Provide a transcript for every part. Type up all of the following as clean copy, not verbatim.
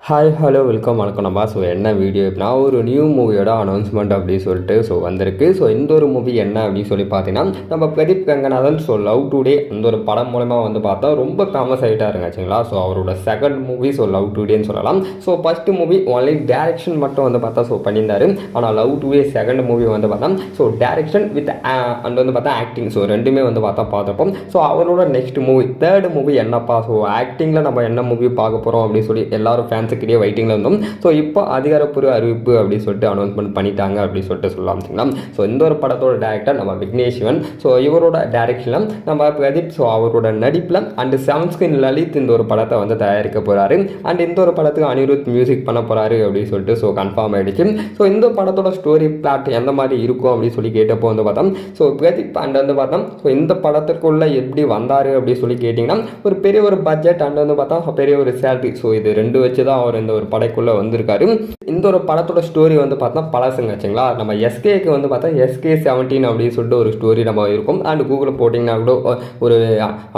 Hi hello welcome வணக்கம் நம்ம. So என்ன வீடியோ எப்படின்னா ஒரு நியூ மூவியோட அனௌன்ஸ்மெண்ட் அப்படின்னு சொல்லிட்டு வந்திருக்கு. ஸோ இந்த ஒரு மூவி என்ன அப்படின்னு சொல்லி பார்த்தீங்கன்னா நம்ம பிரதீப் கங்கநாதன் லவ் டுடே அந்த ஒரு படம் மூலமா பார்த்தா ரொம்ப ஃபேமஸ் ஆகிட்டாருங்க ஆச்சுங்களா. ஸோ அவரோட செகண்ட் மூவி லவ் டுடேன்னு சொல்லலாம். So first movie only direction மட்டும் பார்த்தா பண்ணியிருந்தாரு. ஆனால் லவ் டுடே செகண்ட் மூவி பார்த்தா டேரக்ஷன் வித் அண்ட் பார்த்தா ஆக்டிங் ரெண்டுமே பார்த்தா பார்த்துப்போம். ஸோ அவரோட நெக்ஸ்ட் மூவி தேர்ட் மூவி என்னப்பா ஆக்டிங்கில் நம்ம என்ன மூவி பார்க்க போகிறோம் அப்படின்னு சொல்லி எல்லாரும் ஃபேன்ஸ் கிட்டே வெயிட்டிங்கில் இருந்தோம். ஸோ இப்போ அதிகாரப்பூர்வ அறிவிப்பு அப்படின்னு சொல்லிட்டு அனௌன்ஸ்மெண்ட் பண்ணிட்டாங்க அப்படின்னு சொல்லிட்டு சொல்லலாம். ஸோ இந்த ஒரு படத்தோட டேரக்டர் நம்ம விக்னேஷ் சிவன். ஸோ இவரோட டேரக்ஷனில் நம்ம பிரதீப் அவரோட நடிப்பில் அண்ட் செவன்ஸ்கின் லலித் இந்த ஒரு படத்தை தயாரிக்க போகிறாரு. அண்ட் இந்த ஒரு படத்துக்கு அனிருத் மியூசிக் பண்ண போகிறாரு அப்படின்னு சொல்லிட்டு கன்ஃபார்ம் ஆகிடுச்சு. ஸோ இந்த படத்தோட ஸ்டோரி பிளாட் எந்த மாதிரி இருக்கும் அப்படின்னு சொல்லி கேட்டப்போ பார்த்தோம். ஸோ பிரதீப் அண்ட் பார்த்தோம் இந்த படத்துக்குள்ளே எப்படி வந்தார் அப்படின்னு சொல்லி கேட்டிங்கன்னா ஒரு பெரிய ஒரு பட்ஜெட் அண்ட் பார்த்தா பெரிய ஒரு சேலரி. ஸோ இது ரெண்டு வச்சு தான் அவர் இந்த ஒரு படைக்குள்ளே வந்திருக்காரு. இந்த ஒரு படத்தோட ஸ்டோரி பார்த்தா பழசுங்க ஆச்சுங்களா. நம்ம எஸ்கேக்கு பார்த்தா எஸ்கே 17 அப்படின்னு சொல்லிட்டு ஒரு ஸ்டோரி நம்ம இருக்கும். அண்ட் கூகுளில் போட்டிங்கன்னா கூட ஒரு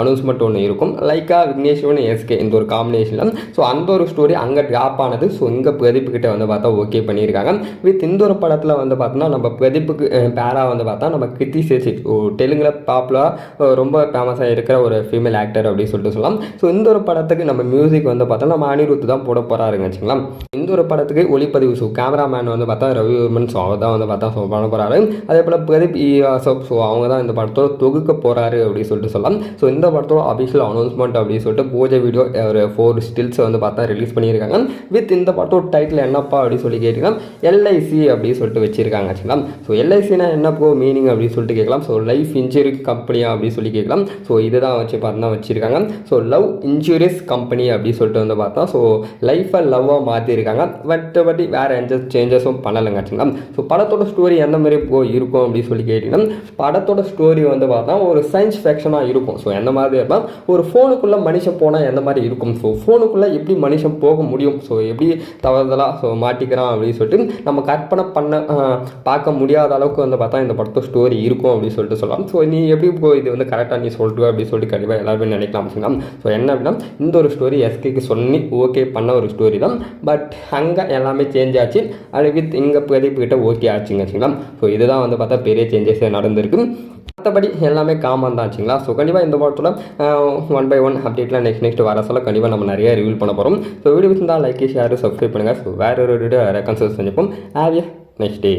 அனௌன்ஸ்மெண்ட் ஒன்று இருக்கும் லைக்கா விக்னேஷ்வன் எஸ்கே இந்த ஒரு காம்பினேஷனில். ஸோ அந்த ஒரு ஸ்டோரி அங்கே ட்ராப் ஆனது. ஸோ இங்கே பிரதீப்கிட்ட பார்த்தா ஓகே பண்ணியிருக்காங்க. வித் இந்த ஒரு படத்தில் பார்த்தோன்னா நம்ம பிரதீப்புக்கு பேரா பார்த்தா நம்ம கிருத்தி சேஷி தெலுங்குல பாப்புலராக ரொம்ப ஃபேமஸாக இருக்கிற ஒரு ஃபீமேல் ஆக்டர் அப்படின்னு சொல்லிட்டு சொல்லலாம். ஸோ இந்த ஒரு படத்துக்கு நம்ம மியூசிக் பார்த்தா நம்ம அனிருத் தான் போட போகிறாருங்க வச்சுங்களா. இந்த ஒரு படத்துக்கு ஒளிப்பதிவு கேமராமேன் பார்த்தா ரவிவர்மன். ஸோ அவர் தான் பார்த்தா பண்ண போகிறாரு. அதே போல் பிரதீப் அசோக். ஸோ அவங்க தான் இந்த படத்தோட தொகுக்க போகிறாரு அப்படின்னு சொல்லிட்டு சொல்லலாம். ஸோ இந்த படத்தோட அபிஷியல் அனௌன்ஸ்மெண்ட் அப்படின்னு சொல்லிட்டு பூஜை வீடியோ ஒரு 4 ஸ்டில்ஸ் பார்த்தா ரிலீஸ் பண்ணியிருக்காங்க. வித் இந்த படத்தோட டைட்டில் என்னப்பா அப்படின்னு சொல்லி கேட்டிங்கன்னா எல்ஐசி அப்படின்னு சொல்லிட்டு வச்சிருக்காங்க வச்சுக்கலாம். ஸோ எல்ஐசினா என்னப்போ மீனிங் அப்படின்னு சொல்லிட்டு கேட்கலாம். ஸோ லைஃப் இன்சூரன்ஸ் கம்பெனியா அப்படின்னு சொல்லி கேட்கலாம். ஸோ இதுதான் வச்சு பார்த்தா வச்சிருக்காங்க. ஸோ லவ் இன்சூரன்ஸ் கம்பெனி அப்படின்னு சொல்லிட்டு பார்த்தா ஸோ லைஃபை லவ்வாக மாற்றிருக்காங்க. பட் வேறு எந்த சேஞ்சஸும் பண்ணலைங்க ஆச்சுங்களா. ஸோ படத்தோட ஸ்டோரி எந்த மாதிரி இருக்கும் அப்படின்னு சொல்லி கேட்டிங்கன்னா படத்தோட ஸ்டோரி பார்த்தா ஒரு சயின்ஸ் ஃபேக்ஷனாக இருக்கும். ஸோ எந்த மாதிரி இருப்பால் ஒரு ஃபோனுக்குள்ளே மனுஷன் போனால் எந்த மாதிரி இருக்கும். ஸோ ஃபோனுக்குள்ளே எப்படி மனுஷன் போக முடியும். ஸோ எப்படி தவறுதலாக மாட்டிக்கிறான் அப்படின்னு சொல்லிட்டு நம்ம கற்பனை பண்ண பார்க்க முடியாத அளவுக்கு பார்த்தா இந்த படத்தோட ஸ்டோரி இருக்கும் அப்படின்னு சொல்லிட்டு சொல்லலாம். ஸோ நீ எப்படி இது கரெக்டாக நீ சொல்லிட்டு அப்படின்னு சொல்லிட்டு கண்டிப்பாக எல்லாருமே நினைக்கலாம் ஆச்சுங்களா. ஸோ என்ன அப்படின்னா இந்த ஒரு ஸ்டோரி எஸ்கேக்கு சொல்லி ஓகே பண்ண ஒரு ஸ்டோரி தான். பட் அங்கே எல்லாமே சேஞ்ச் ஆச்சு. அது வித் இங்கே பிரதீப் கிட்ட ஓகே ஆச்சுங்க ஆச்சுங்களா. ஸோ இதுதான் பார்த்தா பெரிய சேஞ்சஸ் நடந்திருக்கு. மற்றபடி எல்லாமே காமன் தான் ஆச்சுங்களா. ஸோ கண்டிப்பாக இந்த படத்தில் 1 by 1 அப்டேட்லாம் நெக்ஸ்ட் வர சொல்ல கண்டிப்பாக நம்ம நிறைய ரிவ்யூ பண்ண போகிறோம். ஸோ வீடியோ இருந்தால் லைக் ஷேர் சப்ஸ்கிரைப் பண்ணுங்கள். ஸோ வேறு ஒரு வீடியோ ரெக்கன்சல்ட் செஞ்சுப்போம். Have a next day.